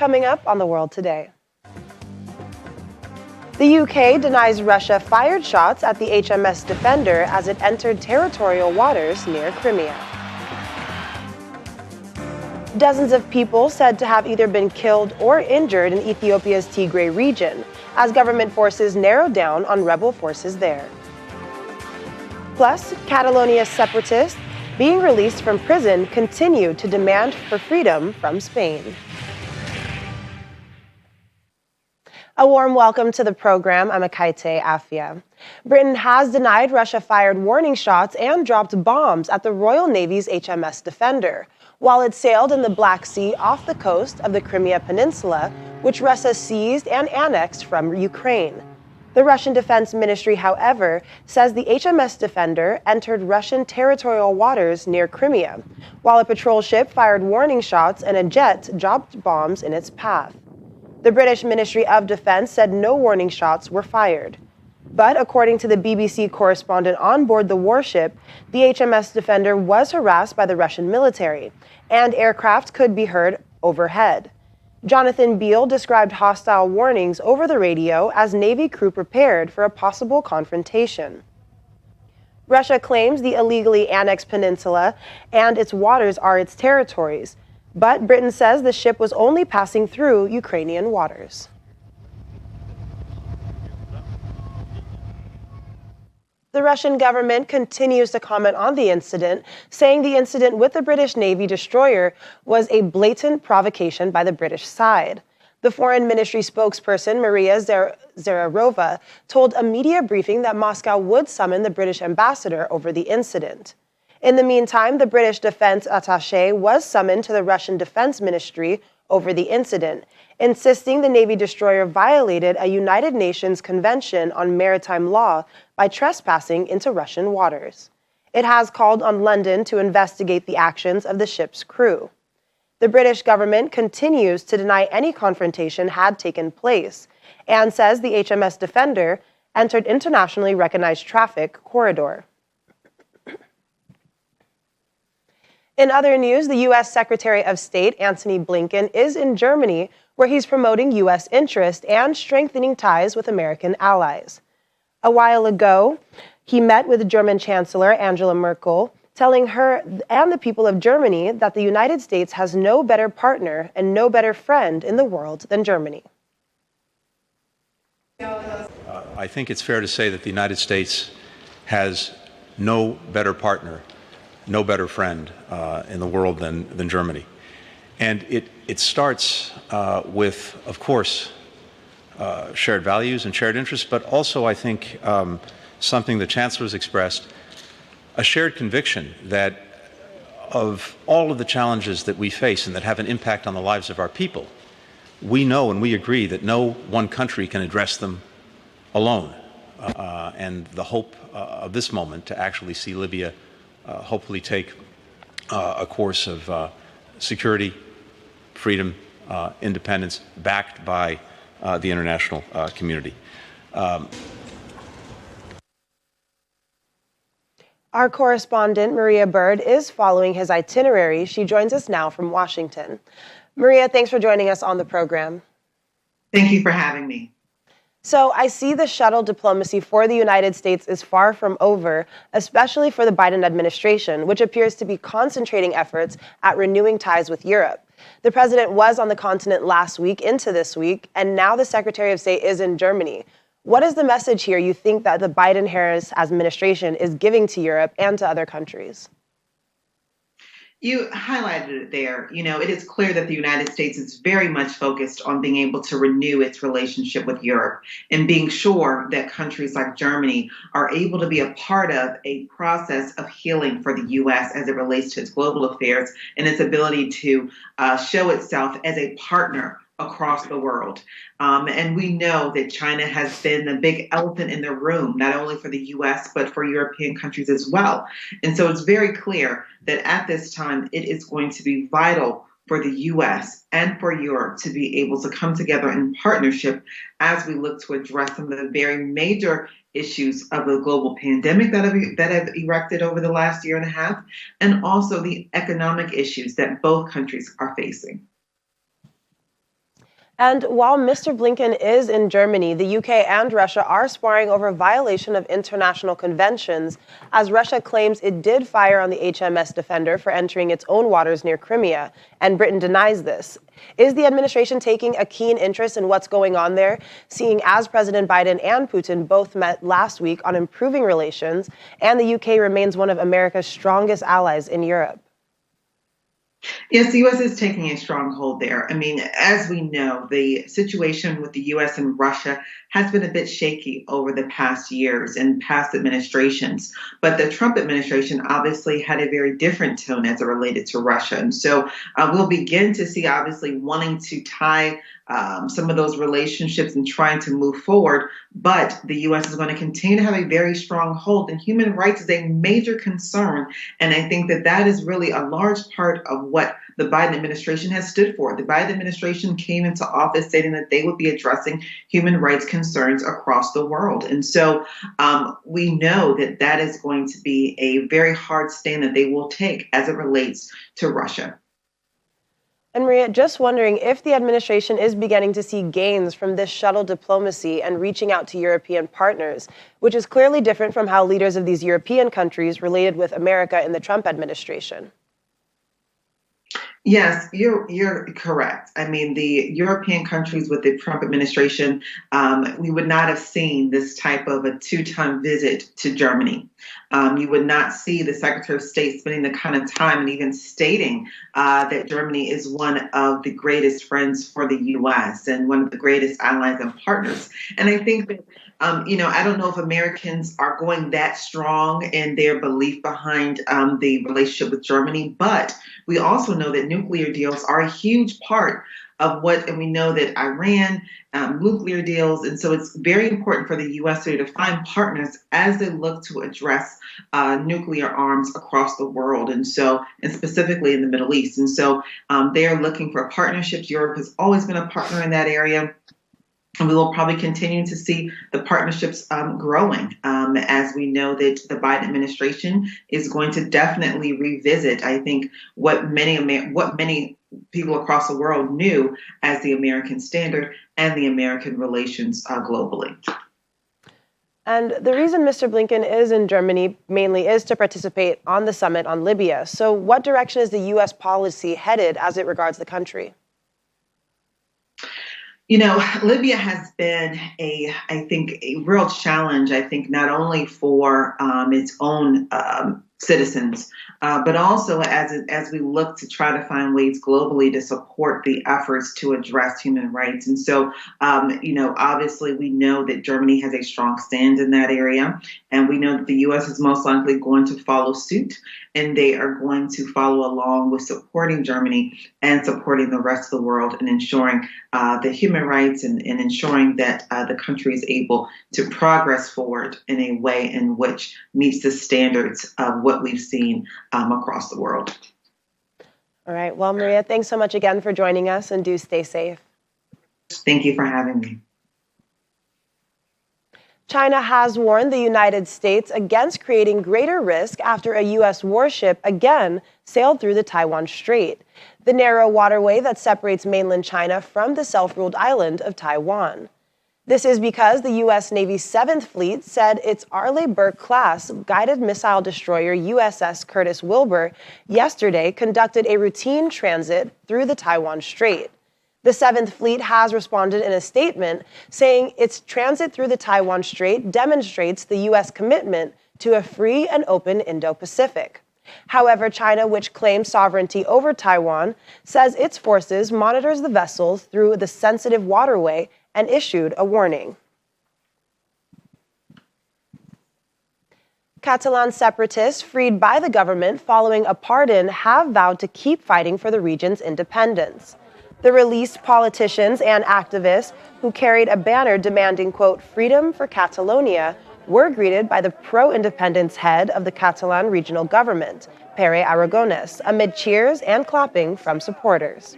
coming up on The World Today. The UK denies Russia fired shots at the HMS Defender as it entered territorial waters near Crimea. Dozens of people said to have either been killed or injured in Ethiopia's Tigray region as government forces narrow down on rebel forces there. Plus, Catalonia separatists being released from prison continue to demand for freedom from Spain. A warm welcome to the program. I'm Akaite Afia. Britain has denied Russia fired warning shots and dropped bombs at the Royal Navy's HMS Defender, while it sailed in the Black Sea off the coast of the Crimea Peninsula, which Russia seized and annexed from Ukraine. The Russian Defense Ministry, however, says the HMS Defender entered Russian territorial waters near Crimea, while a patrol ship fired warning shots and a jet dropped bombs in its path. The British Ministry of Defense said no warning shots were fired. But according to the BBC correspondent on board the warship, the HMS Defender was harassed by the Russian military, and aircraft could be heard overhead. Jonathan Beale described hostile warnings over the radio as Navy crew prepared for a possible confrontation. Russia claims the illegally annexed peninsula and its waters are its territories, but Britain says the ship was only passing through Ukrainian waters. The Russian government continues to comment on the incident, saying the incident with the British Navy destroyer was a blatant provocation by the British side. The Foreign Ministry spokesperson, Maria Zakharova, told a media briefing that Moscow would summon the British ambassador over the incident. In the meantime, the British defense attaché was summoned to the Russian Defense Ministry over the incident, insisting the Navy destroyer violated a United Nations Convention on Maritime Law by trespassing into Russian waters. It has called on London to investigate the actions of the ship's crew. The British government continues to deny any confrontation had taken place and says the HMS Defender entered internationally recognized traffic corridor. In other news, the U.S. Secretary of State, Antony Blinken, is in Germany, where he's promoting U.S. interest and strengthening ties with American allies. A while ago, he met with German Chancellor Angela Merkel, telling her and the people of Germany that the United States has no better partner and no better friend in the world than Germany. I think it's fair to say that the United States has no better partner, no better friend in the world than Germany. And it starts with, of course, shared values and shared interests, but also, I think, something the Chancellor has expressed, a shared conviction that of all of the challenges that we face and that have an impact on the lives of our people, we know and we agree that no one country can address them alone. And the hope of this moment to actually see Libya hopefully take a course of security, freedom, independence, backed by the international community. Our correspondent, Maria Bird, is following his itinerary. She joins us now from Washington. Maria, thanks for joining us on the program. Thank you for having me. So I see the shuttle diplomacy for the United States is far from over, especially for the Biden administration, which appears to be concentrating efforts at renewing ties with Europe. The president was on the continent last week into this week, and now the Secretary of State is in Germany. What is the message here you think that the Biden-Harris administration is giving to Europe and to other countries? You highlighted it there. You know, it is clear that the United States is very much focused on being able to renew its relationship with Europe and being sure that countries like Germany are able to be a part of a process of healing for the U.S. as it relates to its global affairs and its ability to show itself as a partner across the world. And we know that China has been the big elephant in the room, not only for the U.S., but for European countries as well. And so it's very clear that at this time, it is going to be vital for the U.S. and for Europe to be able to come together in partnership as we look to address some of the very major issues of the global pandemic that have erupted over the last year and a half, and also the economic issues that both countries are facing. And while Mr. Blinken is in Germany, the UK and Russia are sparring over violation of international conventions, as Russia claims it did fire on the HMS Defender for entering its own waters near Crimea, and Britain denies this. Is the administration taking a keen interest in what's going on there, seeing as President Biden and Putin both met last week on improving relations, and the UK remains one of America's strongest allies in Europe? Yes, the U.S. is taking a strong hold there. I mean, as we know, the situation with the U.S. and Russia has been a bit shaky over the past years and past administrations. But the Trump administration obviously had a very different tone as it related to Russia. And so we'll begin to see, obviously, wanting to tie some of those relationships and trying to move forward. But the U.S. is going to continue to have a very strong hold, and human rights is a major concern. And I think that that is really a large part of what the Biden administration has stood for. The Biden administration came into office stating that they would be addressing human rights concerns across the world. And so we know that that is going to be a very hard stand that they will take as it relates to Russia. And Maria, just wondering if the administration is beginning to see gains from this shuttle diplomacy and reaching out to European partners, which is clearly different from how leaders of these European countries related with America in the Trump administration. Yes, you're correct. I mean, the European countries with the Trump administration, we would not have seen this type of a two-time visit to Germany. You would not see the Secretary of State spending the kind of time and even stating that Germany is one of the greatest friends for the U.S. and one of the greatest allies and partners. And I think that I don't know if Americans are going that strong in their belief behind the relationship with Germany, but we also know that nuclear deals are a huge part of and we know that Iran, nuclear deals, and so it's very important for the U.S. to find partners as they look to address nuclear arms across the world, and specifically in the Middle East. And so they're looking for partnerships. Europe has always been a partner in that area. And we will probably continue to see the partnerships growing as we know that the Biden administration is going to definitely revisit, I think, what many people across the world knew as the American standard and the American relations globally. And the reason Mr. Blinken is in Germany mainly is to participate on the summit on Libya. So what direction is the U.S. policy headed as it regards the country? Libya has been a real challenge, not only for its own citizens, but also as we look to try to find ways globally to support the efforts to address human rights. And so, obviously we know that Germany has a strong stand in that area, and we know that the U.S. is most likely going to follow suit, and they are going to follow along with supporting Germany and supporting the rest of the world and ensuring the human rights and ensuring that the country is able to progress forward in a way in which meets the standards of what we've seen across the world. All right. Well, Maria, thanks so much again for joining us, and do stay safe. Thank you for having me. China has warned the United States against creating greater risk after a U.S. warship again sailed through the Taiwan Strait, the narrow waterway that separates mainland China from the self-ruled island of Taiwan. This is because the U.S. Navy's 7th Fleet said its Arleigh Burke-class guided missile destroyer USS Curtis Wilbur yesterday conducted a routine transit through the Taiwan Strait. The 7th Fleet has responded in a statement saying its transit through the Taiwan Strait demonstrates the U.S. commitment to a free and open Indo-Pacific. However, China, which claims sovereignty over Taiwan, says its forces monitors the vessels through the sensitive waterway and issued a warning. Catalan separatists freed by the government following a pardon have vowed to keep fighting for the region's independence. The released politicians and activists who carried a banner demanding, quote, freedom for Catalonia were greeted by the pro-independence head of the Catalan regional government, Pere Aragonès, amid cheers and clapping from supporters.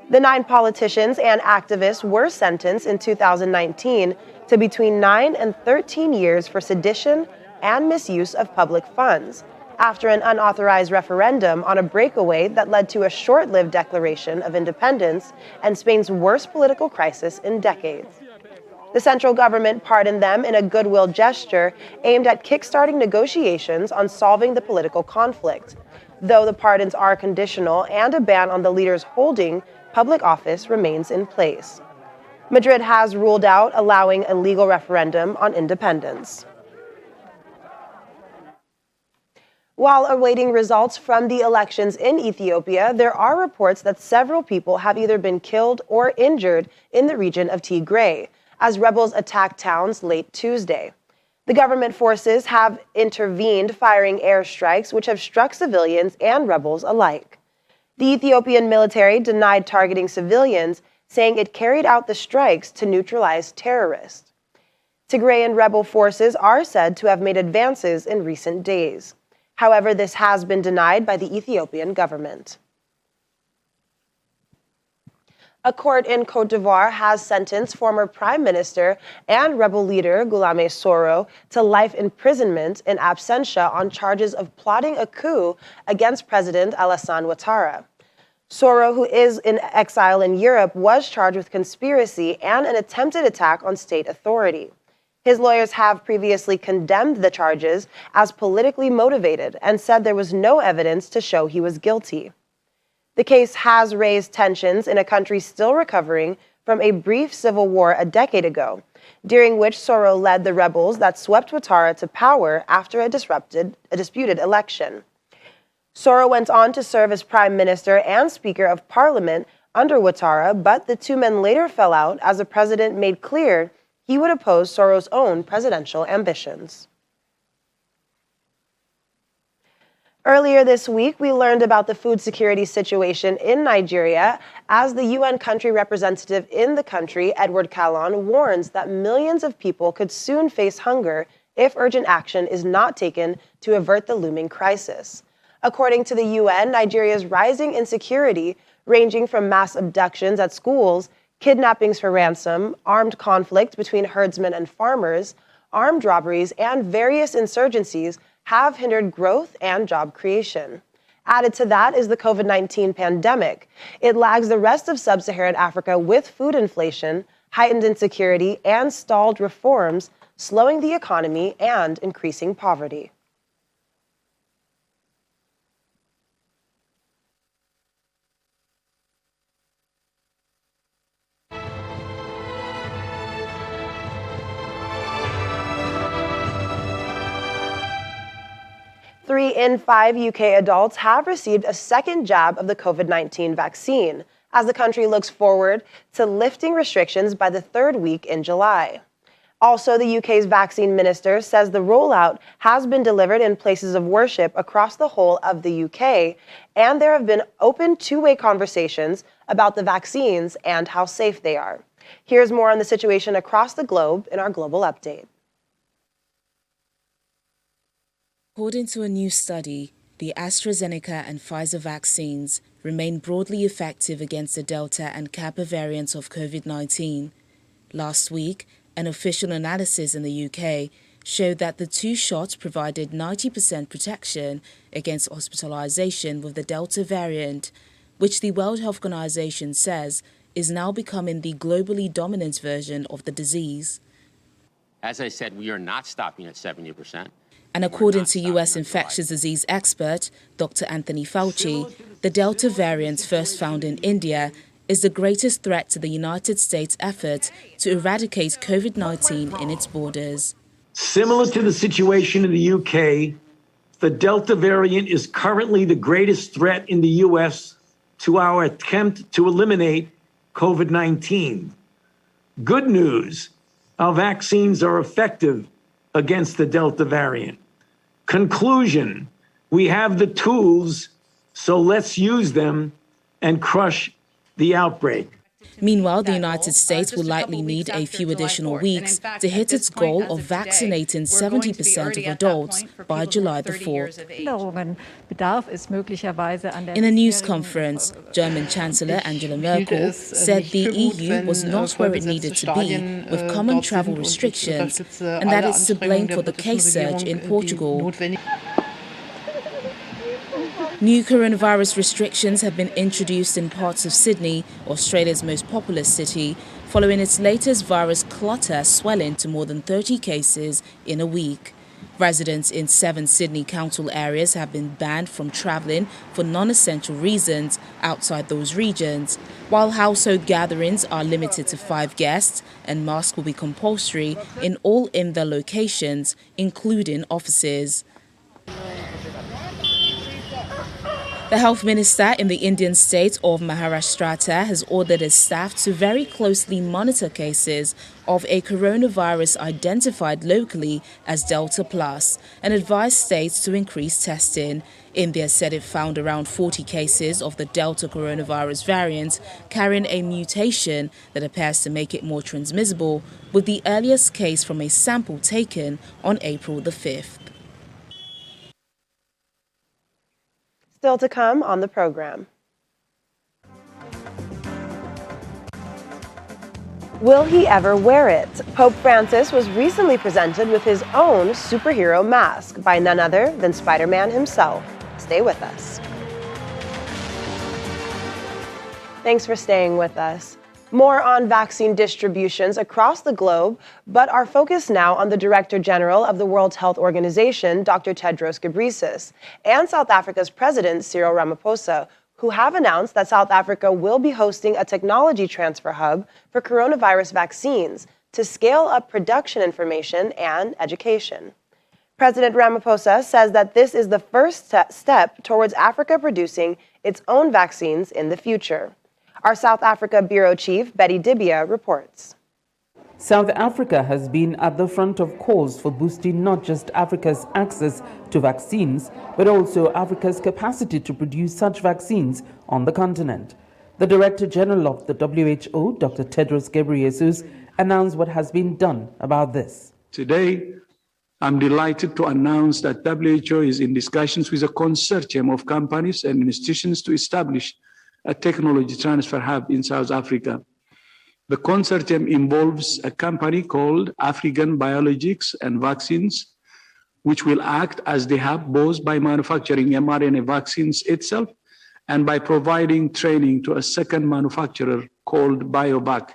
The 9 politicians and activists were sentenced in 2019 to between 9 and 13 years for sedition and misuse of public funds, after an unauthorized referendum on a breakaway that led to a short-lived declaration of independence and Spain's worst political crisis in decades. The central government pardoned them in a goodwill gesture aimed at kickstarting negotiations on solving the political conflict, though the pardons are conditional and a ban on the leaders holding public office remains in place. Madrid has ruled out allowing a legal referendum on independence. While awaiting results from the elections in Ethiopia, there are reports that several people have either been killed or injured in the region of Tigray, as rebels attacked towns late Tuesday. The government forces have intervened, firing airstrikes which have struck civilians and rebels alike. The Ethiopian military denied targeting civilians, saying it carried out the strikes to neutralize terrorists. Tigrayan rebel forces are said to have made advances in recent days. However, this has been denied by the Ethiopian government. A court in Côte d'Ivoire has sentenced former Prime Minister and rebel leader Guillaume Soro to life imprisonment in absentia on charges of plotting a coup against President Alassane Ouattara. Soro, who is in exile in Europe, was charged with conspiracy and an attempted attack on state authority. His lawyers have previously condemned the charges as politically motivated and said there was no evidence to show he was guilty. The case has raised tensions in a country still recovering from a brief civil war a decade ago, during which Soro led the rebels that swept Ouattara to power after a disputed election. Soro went on to serve as prime minister and speaker of parliament under Ouattara, but the two men later fell out as the president made clear he would oppose Soro's own presidential ambitions. Earlier this week, we learned about the food security situation in Nigeria as the UN country representative in the country, Edward Callon, warns that millions of people could soon face hunger if urgent action is not taken to avert the looming crisis. According to the UN, Nigeria's rising insecurity, ranging from mass abductions at schools, kidnappings for ransom, armed conflict between herdsmen and farmers, armed robberies, and various insurgencies have hindered growth and job creation. Added to that is the COVID-19 pandemic. It lags the rest of sub-Saharan Africa with food inflation, heightened insecurity, and stalled reforms, slowing the economy and increasing poverty. Three in 5 UK adults have received a second jab of the COVID-19 vaccine, as the country looks forward to lifting restrictions by the third week in July. Also, the UK's vaccine minister says the rollout has been delivered in places of worship across the whole of the UK, and there have been open two-way conversations about the vaccines and how safe they are. Here's more on the situation across the globe in our global update. According to a new study, the AstraZeneca and Pfizer vaccines remain broadly effective against the Delta and Kappa variants of COVID-19. Last week, an official analysis in the UK showed that the two shots provided 90% protection against hospitalization with the Delta variant, which the World Health Organization says is now becoming the globally dominant version of the disease. As I said, we are not stopping at 70%. And according to U.S. infectious disease expert Dr. Anthony Fauci, the Delta variant first found in India is the greatest threat to the United States' effort to eradicate COVID-19 in its borders. Similar to the situation in the UK, the Delta variant is currently the greatest threat in the U.S. to our attempt to eliminate COVID-19. Good news, our vaccines are effective against the Delta variant. Conclusion, we have the tools, so let's use them and crush the outbreak. Meanwhile, the United States will likely need a few additional weeks to hit its goal of vaccinating 70% of adults by July the 4th. In a news conference, German Chancellor Angela Merkel said the EU was not where it needed to be with common travel restrictions and that it's to blame for the case surge in Portugal. New coronavirus restrictions have been introduced in parts of Sydney, Australia's most populous city, following its latest virus clutter swelling to more than 30 cases in a week. Residents in 7 Sydney council areas have been banned from travelling for non-essential reasons outside those regions, while household gatherings are limited to 5 guests and masks will be compulsory in all indoor locations, including offices. The health minister in the Indian state of Maharashtra has ordered his staff to very closely monitor cases of a coronavirus identified locally as Delta Plus and advised states to increase testing. India said it found around 40 cases of the Delta coronavirus variant carrying a mutation that appears to make it more transmissible, with the earliest case from a sample taken on April the 5th. Still to come on the program. Will he ever wear it? Pope Francis was recently presented with his own superhero mask by none other than Spiderman himself. Stay with us. Thanks for staying with us. More on vaccine distributions across the globe, but our focus now on the Director General of the World Health Organization, Dr. Tedros Ghebreyesus, and South Africa's President, Cyril Ramaphosa, who have announced that South Africa will be hosting a technology transfer hub for coronavirus vaccines to scale up production information and education. President Ramaphosa says that this is the first step towards Africa producing its own vaccines in the future. Our South Africa Bureau Chief, Betty Dibia, reports. South Africa has been at the front of calls for boosting not just Africa's access to vaccines, but also Africa's capacity to produce such vaccines on the continent. The Director General of the WHO, Dr. Tedros Ghebreyesus, announced what has been done about this. Today, I'm delighted to announce that WHO is in discussions with a consortium of companies and institutions to establish a technology transfer hub in South Africa. The consortium involves a company called African Biologics and Vaccines, which will act as the hub both by manufacturing mRNA vaccines itself and by providing training to a second manufacturer called BioVac.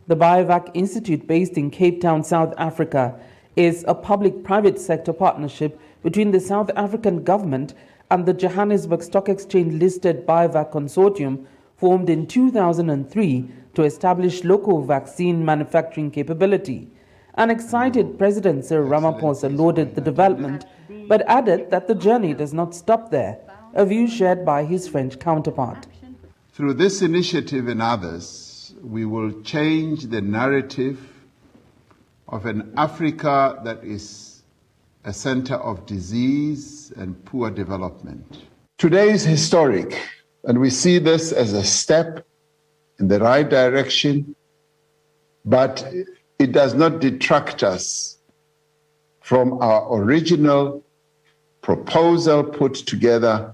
The BioVac Institute, based in Cape Town, South Africa, is a public-private sector partnership between the South African government and the Johannesburg Stock Exchange-listed BioVac Consortium, formed in 2003 to establish local vaccine manufacturing capability. An excited President Cyril Ramaphosa lauded the development, but added that the journey does not stop there, a view shared by his French counterpart. Through this initiative and others, we will change the narrative of an Africa that is a center of disease and poor development. Today is historic, and we see this as a step in the right direction, but it does not detract us from our original proposal put together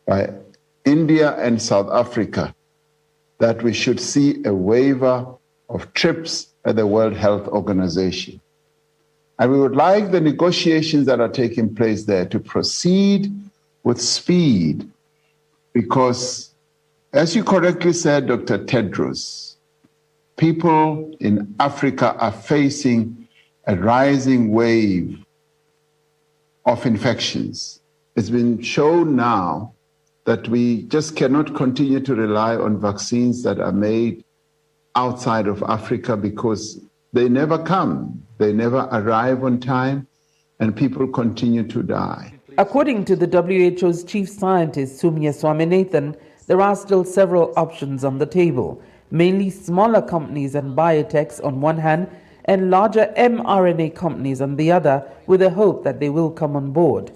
by India and South Africa that we should see a waiver of TRIPS at the World Health Organization. And we would like the negotiations that are taking place there to proceed with speed because, as you correctly said, Dr. Tedros, people in Africa are facing a rising wave of infections. It's been shown now that we just cannot continue to rely on vaccines that are made outside of Africa because they never come, they never arrive on time, and people continue to die. According to the WHO's chief scientist, Soumya Swaminathan, there are still several options on the table, mainly smaller companies and biotechs on one hand, and larger mRNA companies on the other, with the hope that they will come on board.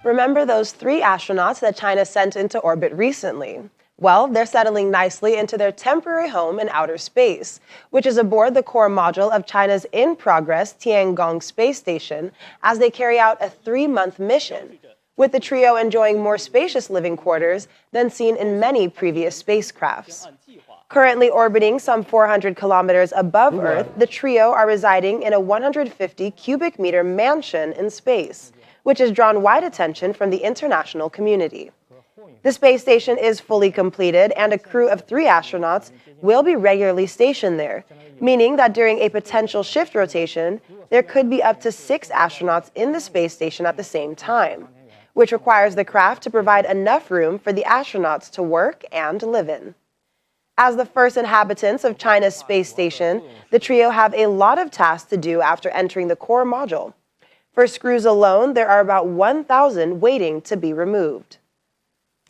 Remember those 3 astronauts that China sent into orbit recently? Well, they're settling nicely into their temporary home in outer space, which is aboard the core module of China's in-progress Tiangong space station as they carry out a 3-month mission. with the trio enjoying more spacious living quarters than seen in many previous spacecrafts. Currently orbiting some 400 kilometers above Earth, the trio are residing in a 150 cubic meter mansion in space, which has drawn wide attention from the international community. The space station is fully completed, and a crew of 3 astronauts will be regularly stationed there, meaning that during a potential shift rotation, there could be up to 6 astronauts in the space station at the same time, which requires the craft to provide enough room for the astronauts to work and live in. As the first inhabitants of China's space station, the trio have a lot of tasks to do after entering the core module. For screws alone, there are about 1,000 waiting to be removed.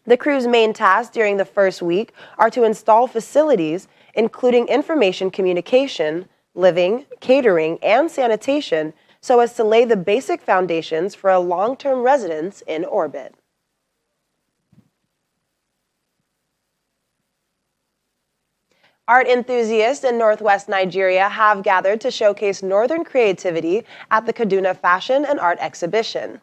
The crew's main tasks during the first week are to install facilities, including information communication, living, catering, and sanitation, so as to lay the basic foundations for a long-term residence in orbit. Art enthusiasts in northwest Nigeria have gathered to showcase northern creativity at the Kaduna Fashion and Art Exhibition.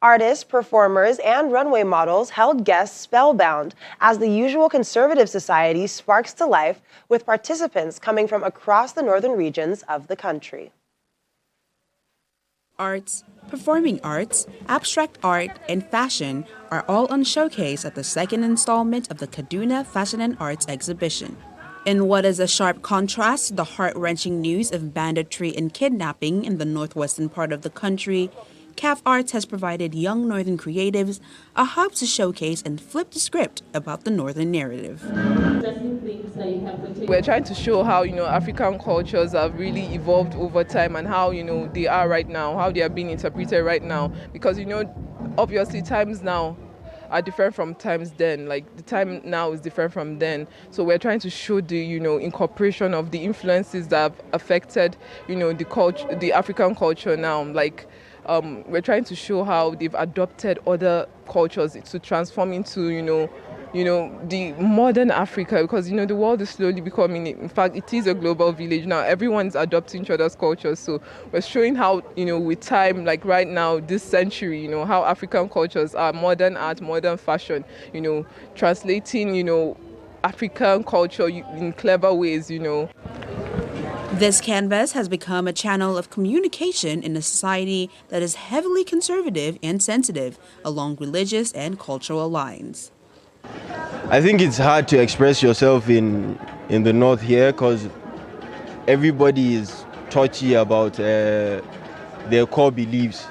Artists, performers, and runway models held guests spellbound as the usual conservative society sparks to life, with participants coming from across the northern regions of the country. Arts, performing arts, abstract art, and fashion are all on showcase at the second installment of the Kaduna Fashion and Arts Exhibition. In what is a sharp contrast to the heart-wrenching news of banditry and kidnapping in the northwestern part of the country, CAF Arts has provided young northern creatives a hub to showcase and flip the script about the northern narrative. We're trying to show how, African cultures have really evolved over time and how, they are right now, how they are being interpreted right now. Because, obviously times now are different from times then. Like, the time now is different from then. So we're trying to show the, incorporation of the influences that have affected, the culture, the African culture now. Like, we're trying to show how they've adopted other cultures to transform into, the modern Africa, because, the world is slowly becoming, in fact, it is a global village now. Everyone's adopting each other's cultures. So we're showing how, with time, like right now, this century, how African cultures are modern art, modern fashion, translating, African culture in clever ways, This canvas has become a channel of communication in a society that is heavily conservative and sensitive along religious and cultural lines. I think it's hard to express yourself in the north here because everybody is touchy about their core beliefs.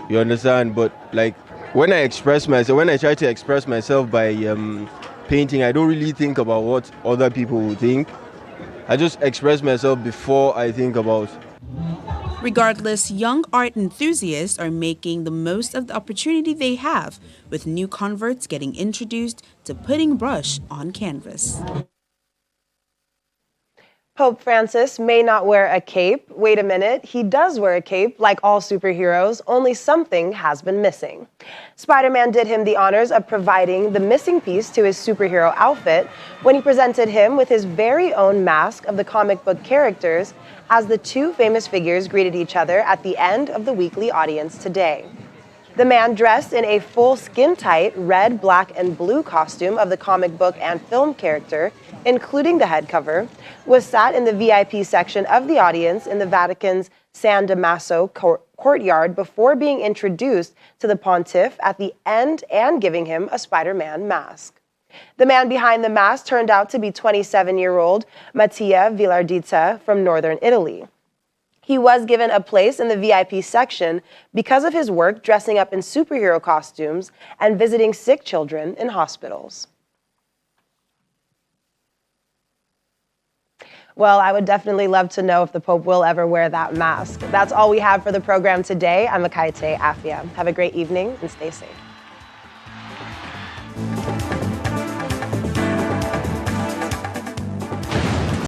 You understand? But like when I try to express myself by painting, I don't really think about what other people will think. I just express myself before I think about. Regardless, young art enthusiasts are making the most of the opportunity they have, with new converts getting introduced to putting brush on canvas. Pope Francis may not wear a cape. Wait a minute, he does wear a cape like all superheroes, only something has been missing. Spiderman did him the honors of providing the missing piece to his superhero outfit when he presented him with his very own mask of the comic book characters as the 2 famous figures greeted each other at the end of the weekly audience today. The man, dressed in a full skin-tight red, black, and blue costume of the comic book and film character, including the head cover, was sat in the VIP section of the audience in the Vatican's San Damaso courtyard before being introduced to the pontiff at the end and giving him a Spider-Man mask. The man behind the mask turned out to be 27-year-old Mattia Villardita from northern Italy. He was given a place in the VIP section because of his work dressing up in superhero costumes and visiting sick children in hospitals. Well, I would definitely love to know if the Pope will ever wear that mask. That's all we have for the program today. I'm Akaite Afia. Have a great evening and stay safe.